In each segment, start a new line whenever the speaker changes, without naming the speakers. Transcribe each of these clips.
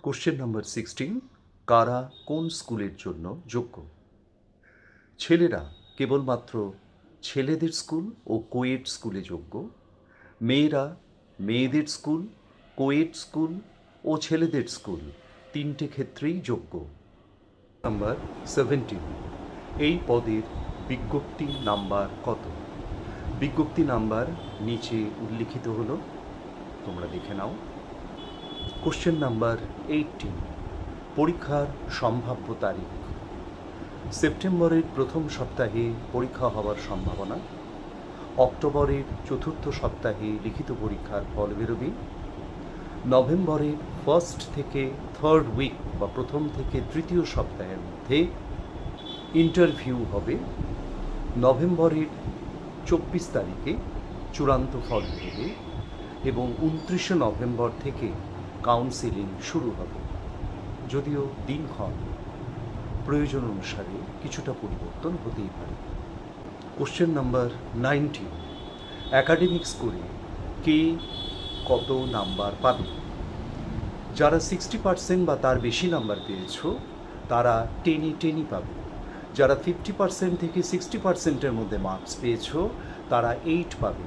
Question number 16, কারা কোন স্কুলের জন্য যোগ্য? ছেলেরা কেবলমাত্র ছেলেদের স্কুল ও কোয়েড স্কুলে যোগ্য, মেয়েরা মেয়েদের স্কুল, কোয়েড স্কুল ও ছেলেদের স্কুল তিনটে ক্ষেত্রেই যোগ্য। নাম্বার 17, এই পদের বিজ্ঞপ্তি নাম্বার কত? বিজ্ঞপ্তি নাম্বার নিচে উল্লিখিত হলো, তোমরা দেখে নাও। কোশ্চেন নাম্বার 18, পরীক্ষার সম্ভাব্য তারিখ। সেপ্টেম্বরের প্রথম সপ্তাহে পরীক্ষা হওয়ার সম্ভাবনা, অক্টোবরের চতুর্থ সপ্তাহে লিখিত পরীক্ষার ফল বেরোবে, নভেম্বরের ফার্স্ট থেকে থার্ড উইক বা প্রথম থেকে তৃতীয় সপ্তাহের মধ্যে ইন্টারভিউ হবে, নভেম্বরের 24 তারিখে চূড়ান্ত ফল বেরোবে এবং 29শে নভেম্বর থেকে কাউন্সেলিং শুরু হবে, যদিও দিনক্ষণ প্রয়োজন অনুসারে কিছুটা পরিবর্তন হতেই পারে। কোশ্চেন নাম্বার 19, অ্যাকাডেমিক স্কোরে কে কত নাম্বার পাবে? যারা 60% বা তার বেশি নাম্বার পেয়েছ তারা 10ই পাবে, যারা 50% থেকে 60%-এর মধ্যে মার্কস পেয়েছ তারা 8 পাবে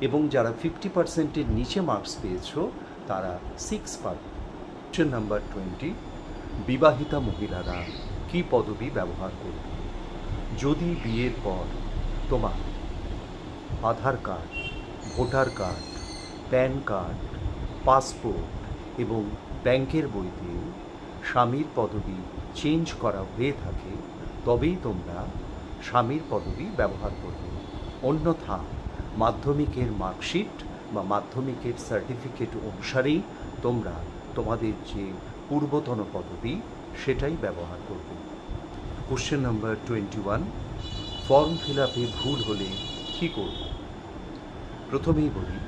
এবং যারা 50%-এর নিচে মার্কস পেয়েছ তারা 6 পাবে। কোশ্চেন নাম্বার 20, বিবাহিতা মহিলারা কি পদবি ব্যবহার করবে? যদি বিয়ের পর তোমার Aadhaar card, voter card, PAN card, passport এবং ব্যাংকের বইতে স্বামীর পদবি চেঞ্জ করা হয়ে থাকে তবেই তোমরা স্বামীর পদবি ব্যবহার করবে, অন্যথা মাধ্যমিকের মার্কশিট বা মাধ্যমিকের সার্টিফিকেট অনুসারেই তোমরা তোমাদের যে পূর্বতন পদবি সেটাই ব্যবহার করবে। কোশ্চেন নাম্বার 21, ফর্ম ফিল আপে ভুল হলে কী করব? প্রথমেই বলি,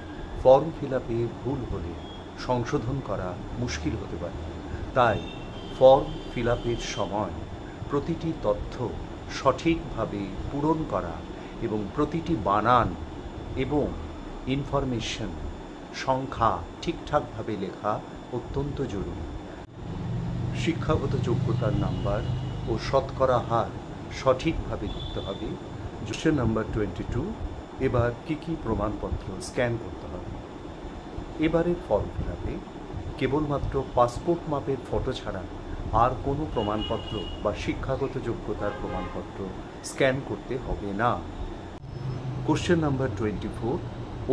ফর্ম ফিল আপে ভুল হলে সংশোধন করা মুশকিল হতে পারে, তাই ফর্ম ফিল আপের সময় প্রতিটি তথ্য সঠিকভাবে পূরণ করা এবং প্রতিটি বানান এবং ইনফরমেশন সংখ্যা ঠিকঠাকভাবে লেখা অত্যন্ত জরুরি। শিক্ষাগত যোগ্যতার নাম্বার ও শতকরা হার সঠিকভাবে লিখতে হবে। কোশ্চেন নাম্বার 22, এবার কী কী প্রমাণপত্র স্ক্যান করতে হবে? এবারের ফর্ম ফিল আপে কেবলমাত্র পাসপোর্ট মাপের ফটো ছাড়া আর কোনো প্রমাণপত্র বা শিক্ষাগত যোগ্যতার প্রমাণপত্র স্ক্যান করতে হবে না। কোশ্চেন নাম্বার 24,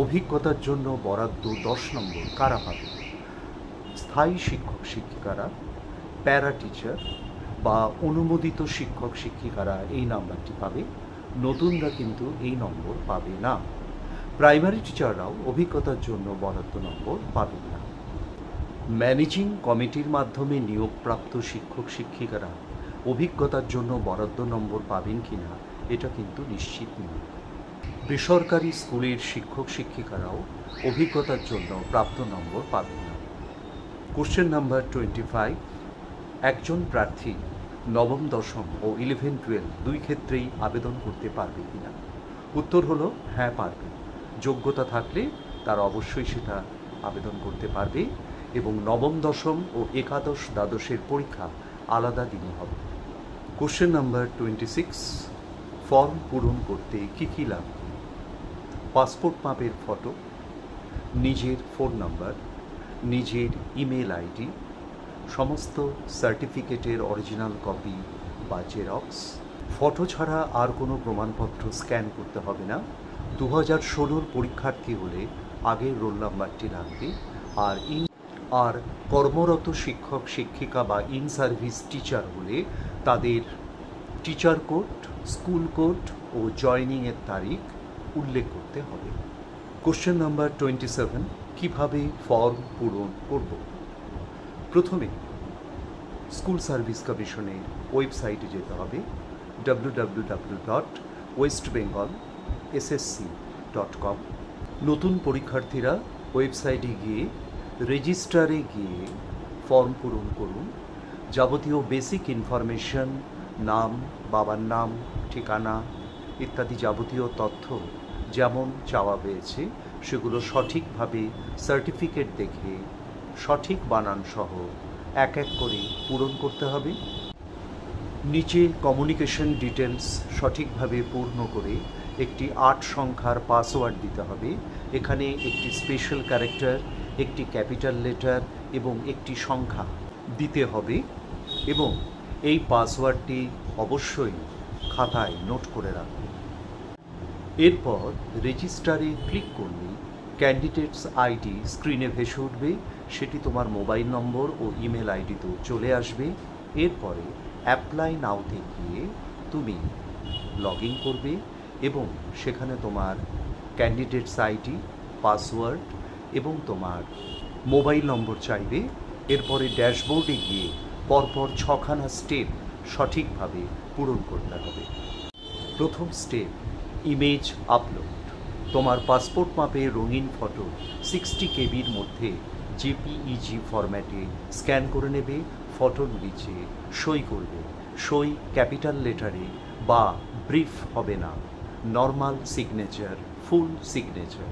অভিজ্ঞতার জন্য বরাদ্দ 10 নম্বর কারা পাবে? স্থায়ী শিক্ষক শিক্ষিকারা, প্যারা টিচার বা অনুমোদিত শিক্ষক শিক্ষিকারা এই নাম্বারটি পাবে, নতুনরা কিন্তু এই নম্বর পাবে না। প্রাইমারি টিচাররাও অভিজ্ঞতার জন্য বরাদ্দ নম্বর পাবেন না। ম্যানেজিং কমিটির মাধ্যমে নিয়োগপ্রাপ্ত শিক্ষক শিক্ষিকারা অভিজ্ঞতার জন্য বরাদ্দ নম্বর পাবেন কিনা এটা কিন্তু নিশ্চিত নয়। বেসরকারি স্কুলের শিক্ষক শিক্ষিকারাও অভিজ্ঞতার জন্য প্রাপ্ত নম্বর পাবেন না। কোশ্চেন নাম্বার 25, একজন প্রার্থী নবম, দশম ও 11-12 দুই ক্ষেত্রেই আবেদন করতে পারবে কিনা? উত্তর হলো হ্যাঁ, পারবে। যোগ্যতা থাকলে তারা অবশ্যই সেটা আবেদন করতে পারবে এবং নবম, দশম ও একাদশ, দ্বাদশের পরীক্ষা আলাদা দিনে হবে। কোশ্চেন নাম্বার 26, ফর্ম পূরণ করতে কী কী লাগবে? পাসপোর্ট মাপের ফটো, নিজের ফোন নাম্বার, নিজের ইমেল আইডি, সমস্ত সার্টিফিকেটের অরিজিনাল কপি বা জেরক্স। ফটো ছাড়া আর কোনো প্রমাণপত্র স্ক্যান করতে হবে না। 2016 পরীক্ষার্থী হলে আগের রোল নাম্বারটি লাগবে, আর কর্মরত শিক্ষক শিক্ষিকা বা ইন সার্ভিস টিচার হলে তাদের টিচার কোড, স্কুল কোড ও জয়নিংয়ের তারিখ উল্লেখ করতে হবে। কোশ্চেন নাম্বার 27, কিভাবে ফর্ম পূরণ করব? প্রথমে স্কুল সার্ভিস কমিশনের ওয়েবসাইটে যেতে হবে, www.westbengalssc.com। নতুন পরীক্ষার্থীরা ওয়েবসাইটে গিয়ে রেজিস্টারে গিয়ে ফর্ম পূরণ করুন। যাবতীয় বেসিক ইনফরমেশন, নাম, বাবার নাম, ঠিকানা ইত্যাদি যাবতীয় তথ্য যেমন চাওয়া হয়েছে সেগুলো সঠিকভাবে সার্টিফিকেট দেখে সঠিক বানান সহ এক এক করে পূরণ করতে হবে। নিচে কমিউনিকেশন ডিটেলস সঠিকভাবে পূর্ণ করে একটি 8 সংখ্যার পাসওয়ার্ড দিতে হবে। এখানে একটি স্পেশাল ক্যারেক্টার, একটি ক্যাপিটাল লেটার এবং একটি সংখ্যা দিতে হবে এবং এই পাসওয়ার্ডটি অবশ্যই খাতায় নোট করে রাখবে। এরপর রেজিস্টারে ক্লিক করলেই ক্যান্ডিডেটস আইডি স্ক্রিনে ভেসে উঠবে, সেটি তোমার মোবাইল নম্বর ও ইমেল আইডিতেও চলে আসবে। এরপরে অ্যাপ্লাই নাওতে গিয়ে তুমি লগ ইন করবে এবং সেখানে তোমার ক্যান্ডিডেটস আইডি, পাসওয়ার্ড এবং তোমার মোবাইল নম্বর চাইবে। এরপরে ড্যাশবোর্ডে গিয়ে পরপর 6খানা স্টেপ সঠিকভাবে পূরণ করতে হবে। প্রথম স্টেপ, ইমেজ আপলোড। তোমার পাসপোর্ট মাপে রঙিন ফটো 60 কেবির মধ্যে জেপিইজি ফরম্যাটে স্ক্যান করে নেবে। ফটোর নিচে সই করবে। সই ক্যাপিটাল লেটারে বা ব্রিফ হবে না, নর্মাল সিগনেচার, ফুল সিগনেচার।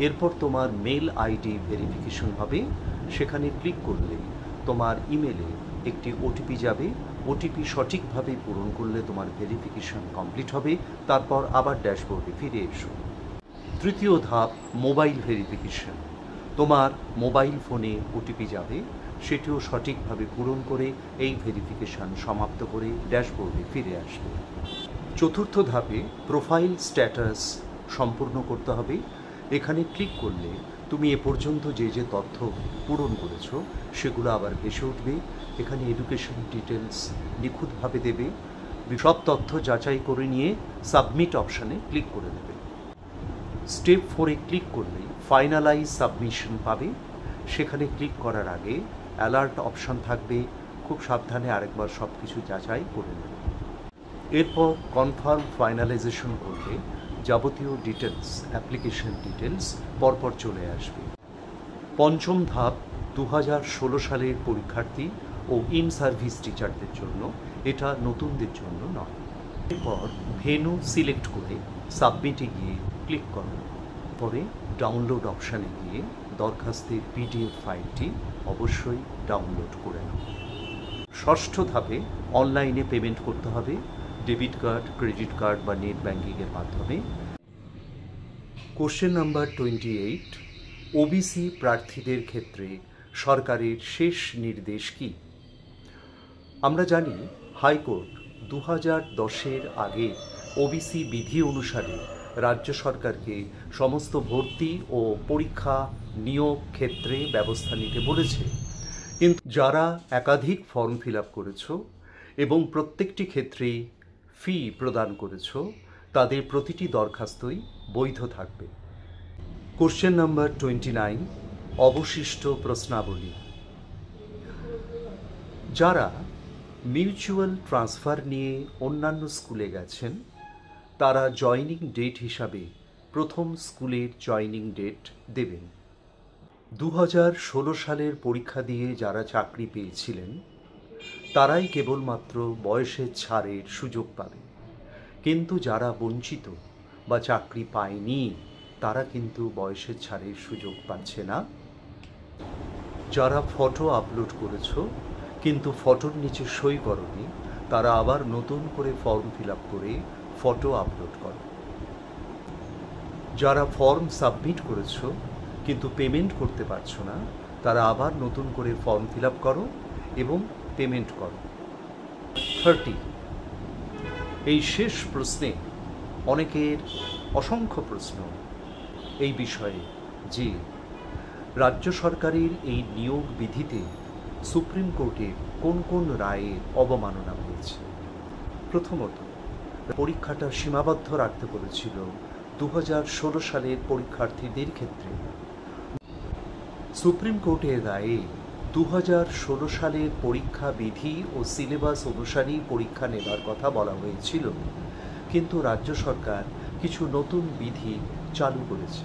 এরপর তোমার মেল আইডি ভেরিফিকেশন হবে। সেখানে ক্লিক করলে তোমার ইমেলে একটি ওটিপি যাবে। ওটিপি সঠিকভাবে পূরণ করলে তোমার ভেরিফিকেশন কমপ্লিট হবে। তারপর আবার ড্যাশবোর্ডে ফিরে এসো। তৃতীয় ধাপ, মোবাইল ভেরিফিকেশন। তোমার মোবাইল ফোনে ওটিপি যাবে, সেটিও সঠিকভাবে পূরণ করে এই ভেরিফিকেশন সমাপ্ত করে ড্যাশবোর্ডে ফিরে আসবে। চতুর্থ ধাপে প্রোফাইল স্ট্যাটাস সম্পূর্ণ করতে হবে। এখানে ক্লিক করলে তুমি এ পর্যন্ত যে যে তথ্য পূরণ করেছো সেগুলো আবার ভেসে উঠবে। এখানে এডুকেশন ডিটেলস নিখুঁতভাবে দেবে। সব তথ্য যাচাই করে নিয়ে সাবমিট অপশানে ক্লিক করে দেবে। স্টেপ 4-এ ক্লিক করলেই ফাইনালাইজ সাবমিশন পাবে। সেখানে ক্লিক করার আগে অ্যালার্ট অপশান থাকবে, খুব সাবধানে আরেকবার সব কিছু যাচাই করে নেবে। এরপর কনফার্ম ফাইনালাইজেশন করলে যাবতীয় ডিটেলস, অ্যাপ্লিকেশন ডিটেলস পরপর চলে আসবে। পঞ্চম ধাপ 2016 সালের পরীক্ষার্থী ও ইন সার্ভিস টিচারদের জন্য, এটা নতুনদের জন্য নয়। এরপর ভেন্যু সিলেক্ট করে সাবমিটে গিয়ে ক্লিক করো। পরে ডাউনলোড অপশানে গিয়ে দরখাস্তের পিডিএফ ফাইলটি অবশ্যই ডাউনলোড করে নাও। ষষ্ঠ ধাপে অনলাইনে পেমেন্ট করতে হবে, ডেবিট কার্ড, ক্রেডিট কার্ড বা নেট ব্যাঙ্কিংয়ের মাধ্যমে। কোশ্চেন নাম্বার 28, ওবিসি প্রার্থীদের ক্ষেত্রে সরকারের শেষ নির্দেশ কী? আমরা জানি হাইকোর্ট 2010-এর আগে ওবিসি বিধি অনুসারে রাজ্য সরকারকে সমস্ত ভর্তি ও পরীক্ষা নিয়োগ ক্ষেত্রে ব্যবস্থা নিতে বলেছে। কিন্তু যারা একাধিক ফর্ম ফিল আপ করেছো এবং প্রত্যেকটি ক্ষেত্রেই ফি প্রদান করেছো, তাদের প্রতিটি দরখাস্তই বৈধ থাকবে। কোশ্চেন নাম্বার 29, অবশিষ্ট প্রশ্নাবলী। যারা মিউচুয়াল ট্রান্সফার নিয়ে অন্যান্য স্কুলে গেছেন তারা জয়নিং ডেট হিসাবে প্রথম স্কুলের জয়নিং ডেট দেবেন। 2016 সালের পরীক্ষা দিয়ে যারা চাকরি পেয়েছিলেন তারাই কেবলমাত্র বয়সের ছাড়ের সুযোগ পাবে, কিন্তু যারা বঞ্চিত বা চাকরি পায়নি তারা কিন্তু বয়সের ছাড়ের সুযোগ পাচ্ছে না। যারা ফটো আপলোড করেছো কিন্তু ফটোর নিচে সই করনি, তারা আবার নতুন করে ফর্ম ফিল আপ করে ফটো আপলোড করো। যারা ফর্ম সাবমিট করেছো কিন্তু পেমেন্ট করতে পারছো না, তারা আবার নতুন করে ফর্ম ফিল আপ করো এবং পেমেন্ট করো। 30, এই শেষ প্রশ্নে অনেকের অসংখ্য প্রশ্ন এই বিষয়ে যে রাজ্য সরকারের এই নিয়োগ বিধিতে সুপ্রিম কোর্টের কোন কোন রায়ে অবমাননা হয়েছে। প্রথমত, পরীক্ষাটা সীমাবদ্ধ রাখতে বলেছিল 2016 সালের পরীক্ষার্থীদের ক্ষেত্রে। সুপ্রিম কোর্টের রায়ে 2016 সালের পরীক্ষা বিধি ও সিলেবাস অনুসারেই পরীক্ষা নেবার কথা বলা হয়েছিল, কিন্তু রাজ্য সরকার কিছু নতুন বিধি চালু করেছে।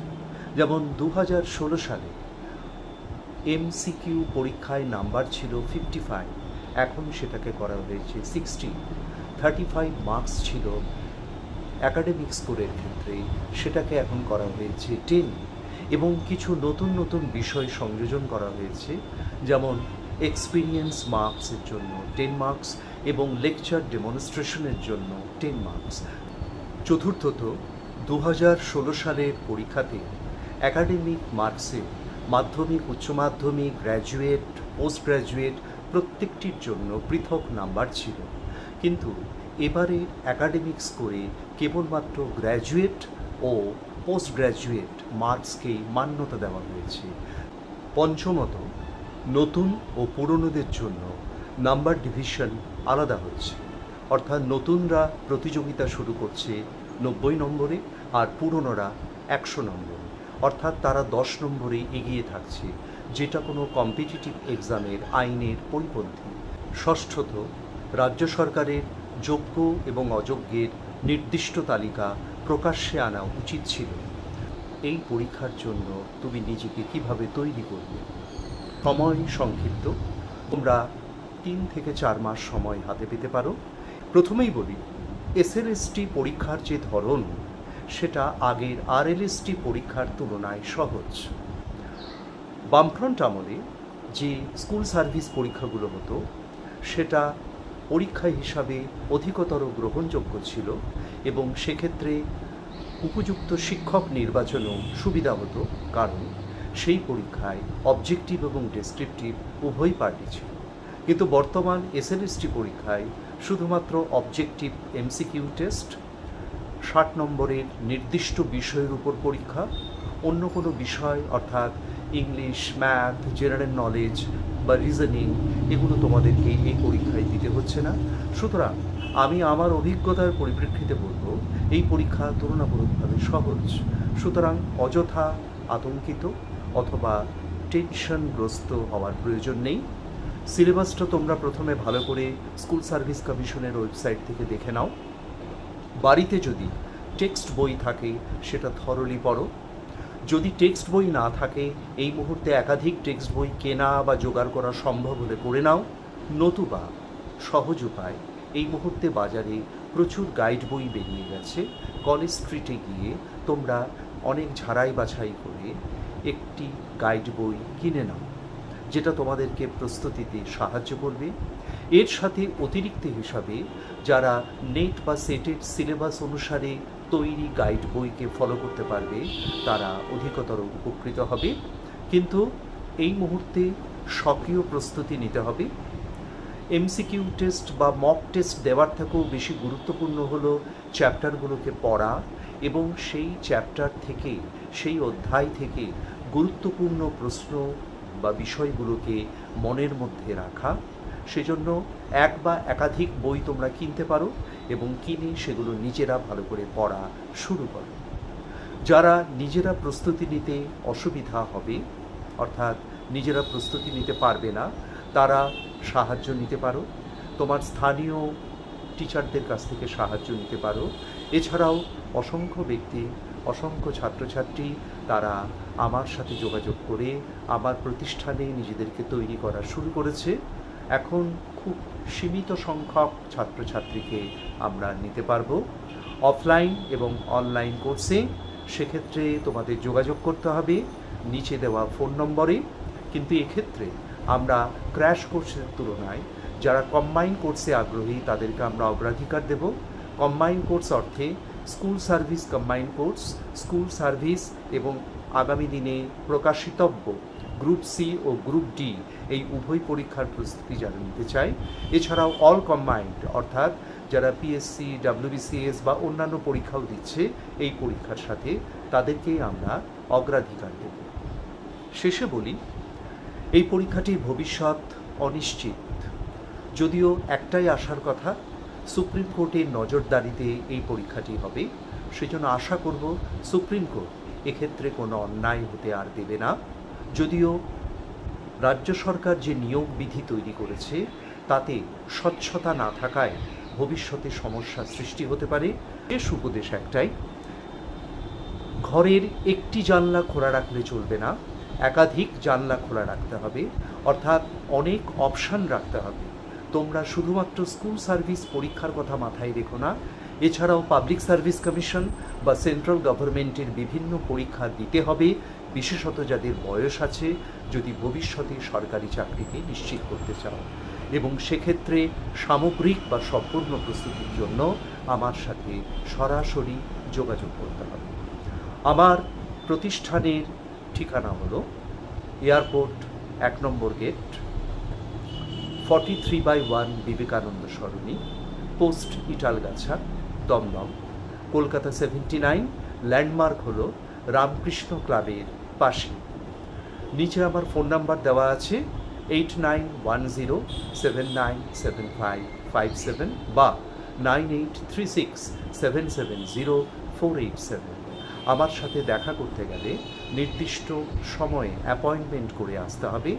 যেমন 2016 সালে এমসিকিউ পরীক্ষায় নাম্বার ছিল 55, এখন সেটাকে করা হয়েছে 60। 35 মার্কস ছিল অ্যাকাডেমিক স্কোরের ক্ষেত্রে, সেটাকে এখন করা হয়েছে 10। এবং কিছু নতুন নতুন বিষয় সংযোজন করা হয়েছে, যেমন এক্সপিরিয়েন্স মার্কসের জন্য 10 মার্কস এবং লেকচার ডেমনস্ট্রেশনের জন্য 10 মার্কস। চতুর্থত 2016 সালের পরীক্ষাতে একাডেমিক মার্কসে মাধ্যমিক, উচ্চ মাধ্যমিক, গ্র্যাজুয়েট, পোস্ট গ্র্যাজুয়েট প্রত্যেকটির জন্য পৃথক নাম্বার ছিল, কিন্তু এবারে অ্যাকাডেমিক স্কোরে কেবলমাত্র গ্র্যাজুয়েট ও পোস্ট গ্র্যাজুয়েট মার্কসকেই মান্যতা দেওয়া হয়েছে। পঞ্চমত, নতুন ও পুরনোদের জন্য নাম্বার ডিভিশন আলাদা হয়েছে, অর্থাৎ নতুনরা প্রতিযোগিতা শুরু করছে 90 নম্বরে আর পুরনোরা 100 নম্বরে, অর্থাৎ তারা 10 নম্বরে এগিয়ে থাকছে, যেটা কোনো কম্পিটিটিভ এক্সামের আইনের পরিপন্থী। ষষ্ঠত, রাজ্য সরকারের যোগ্য এবং অযোগ্যের নির্দিষ্ট তালিকা প্রকাশ্যে আনা উচিত ছিল। এই পরীক্ষার জন্য তুমি নিজেকে কিভাবে তৈরি করবে? সময় সংক্ষিপ্ত, তোমরা 3 থেকে 4 মাস সময় হাতে পেতে পারো। প্রথমেই বলি, এসএলএসটি পরীক্ষার যে ধরন সেটা আগের আরএলএসটি পরীক্ষার তুলনায় সহজ। বামফ্রন্ট আমলে যে স্কুল সার্ভিস পরীক্ষাগুলো হতো সেটা পরীক্ষা হিসাবে অধিকতর গ্রহণযোগ্য ছিল এবং সেক্ষেত্রে উপযুক্ত শিক্ষক নির্বাচনেও সুবিধা হতো, কারণ সেই পরীক্ষায় অবজেক্টিভ এবং ডেসক্রিপটিভ উভয় পার্টি ছিল। কিন্তু বর্তমান এসএলএসটি পরীক্ষায় শুধুমাত্র অবজেক্টিভ এমসিকিউ টেস্ট, 60 নম্বরের নির্দিষ্ট বিষয়ের উপর পরীক্ষা, অন্য কোনো বিষয় অর্থাৎ ইংলিশ, ম্যাথ, জেনারেল নলেজ বা রিজনিং এগুলো তোমাদেরকে এই পরীক্ষায় দিতে হচ্ছে না। সুতরাং আমি আমার অভিজ্ঞতার পরিপ্রেক্ষিতে বলবো এই পরীক্ষা তুলনামূলকভাবে সহজ। সুতরাং অযথা আতঙ্কিত অথবা টেনশনগ্রস্ত হওয়ার প্রয়োজন নেই। সিলেবাসটা তোমরা প্রথমে ভালো করে স্কুল সার্ভিস কমিশনের ওয়েবসাইট থেকে দেখে নাও। বাড়িতে যদি টেক্সট বই থাকে সেটা থরলি পড়ো। যদি টেক্সট বই না থাকে এই মুহূর্তে একাধিক টেক্সট বই কেনা বা জোগাড় করা সম্ভব হলে করে নাও, নতুবা সহজ উপায়, এই মুহূর্তে বাজারে প্রচুর গাইড বই বেরিয়ে গেছে। কলেজ স্ট্রিটে গিয়ে তোমরা অনেক ঝাড়াই বাছাই করে একটি গাইড বই কিনে নাও, যেটা তোমাদেরকে প্রস্তুতিতে সাহায্য করবে। এর সাথে অতিরিক্ত হিসাবে যারা নেট বা সেটের সিলেবাস অনুসারে তৈরি গাইড বইকে ফলো করতে পারবে তারা অধিকতর উপকৃত হবে। কিন্তু এই মুহূর্তে স্বকীয় প্রস্তুতি নিতে হবে। এমসিকিউ টেস্ট বা মক টেস্ট দেওয়ার থেকেও বেশি গুরুত্বপূর্ণ হলো চ্যাপ্টারগুলোকে পড়া এবং সেই চ্যাপ্টার থেকে, সেই অধ্যায় থেকে গুরুত্বপূর্ণ প্রশ্ন বা বিষয়গুলোকে মনের মধ্যে রাখা। সেজন্য এক বা একাধিক বই তোমরা কিনতে পারো এবং কিনে সেগুলো নিজেরা ভালো করে পড়া শুরু করো। যারা নিজেরা প্রস্তুতি নিতে অসুবিধা হবে, অর্থাৎ নিজেরা প্রস্তুতি নিতে পারবে না, তারা সাহায্য নিতে পারো। তোমার স্থানীয় টিচারদের কাছ থেকে সাহায্য নিতে পারো। এছাড়াও অসংখ্য ব্যক্তি, অসংখ্য ছাত্রছাত্রী তারা আমার সাথে যোগাযোগ করে আমার প্রতিষ্ঠানে নিজেদেরকে তৈরি করা শুরু করেছে। এখন খুব সীমিত সংখ্যক ছাত্রছাত্রীকে আমরা নিতে পারবো অফলাইন এবং অনলাইন কোর্সে। সেক্ষেত্রে তোমাদের যোগাযোগ করতে হবে নিচে দেওয়া ফোন নম্বরে। কিন্তু এক্ষেত্রে আমরা ক্র্যাশ কোর্সের তুলনায় যারা কম্বাইন কোর্সে আগ্রহী তাদেরকে আমরা অগ্রাধিকার দেব। কম্বাইন কোর্স অর্থে school service combine course, school service এবং আগামী দিনে প্রকাশিতব্য গ্রুপ সি ও গ্রুপ ডি এই উভয় পরীক্ষার প্রস্তুতি যারা নিতে চায়। এছাড়াও অল কম্বাইন্ড অর্থাৎ যারা পিএসসি, ডাব্লিউবিসিএস বা অন্যান্য পরীক্ষাও দিচ্ছে এই পরীক্ষার সাথে, তাদেরকেই আমরা অগ্রাধিকার দেব। শেষে বলি, এই পরীক্ষাটির ভবিষ্যৎ অনিশ্চিত, যদিও একটাই আশার কথা, সুপ্রিম কোর্টের নজরদারিতে এই পরীক্ষাটি হবে। সেজন্য আশা করব সুপ্রিম কোর্ট এক্ষেত্রে কোনো অন্যায় হতে আর দেবে না। যদিও রাজ্য সরকার যে নিয়োগ বিধি তৈরি করেছে তাতে স্বচ্ছতা না থাকায় ভবিষ্যতে সমস্যার সৃষ্টি হতে পারে। শেষ উপদেশ একটাই, ঘরের একটি জানলা খোলা রাখলে চলবে না, একাধিক জানলা খোলা রাখতে হবে, অর্থাৎ অনেক অপশান রাখতে হবে। তোমরা শুধুমাত্র স্কুল সার্ভিস পরীক্ষার কথা মাথায় রেখো না, এছাড়াও পাবলিক সার্ভিস কমিশন বা সেন্ট্রাল গভর্নমেন্টের বিভিন্ন পরীক্ষা দিতে হবে, বিশেষত যাদের বয়স আছে, যদি ভবিষ্যতে সরকারি চাকরিকে নিশ্চিত করতে চাও, এবং সেক্ষেত্রে সামগ্রিক বা সম্পূর্ণ প্রস্তুতির জন্য আমার সাথে সরাসরি যোগাযোগ করতে হবে। আমার প্রতিষ্ঠানের ঠিকানা হলো এয়ারপোর্ট 1 নম্বর গেট, 43/1 বিবেকানন্দ সরণি, পোস্ট ইটালগাছা, দমদম, কলকাতা 79। ল্যান্ডমার্ক হলো রামকৃষ্ণ ক্লাবের পাশে। নিচে আমার ফোন নাম্বার দেওয়া আছে 8910797557 বা 9836770487। আমার সাথে দেখা করতে গেলে নির্দিষ্ট সময়ে অ্যাপয়েন্টমেন্ট করে আসতে হবে।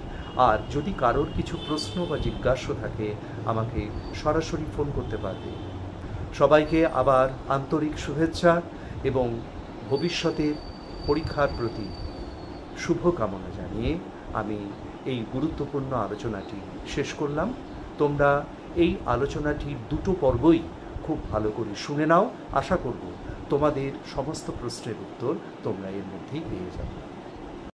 আর যদি কারোর কিছু প্রশ্ন বা জিজ্ঞাসা থাকে আমাকে সরাসরি ফোন করতে পারবে। সবাইকে আবার আন্তরিক শুভেচ্ছা এবং ভবিষ্যতের পরীক্ষার প্রতি শুভকামনা জানিয়ে আমি এই গুরুত্বপূর্ণ আলোচনাটি শেষ করলাম। তোমরা এই আলোচনাটির দুটো পর্বই খুব ভালো করে শুনে নাও। আশা করব তোমাদের সমস্ত প্রশ্নের উত্তর তোমরা এর মধ্যেই পেয়ে যাবে।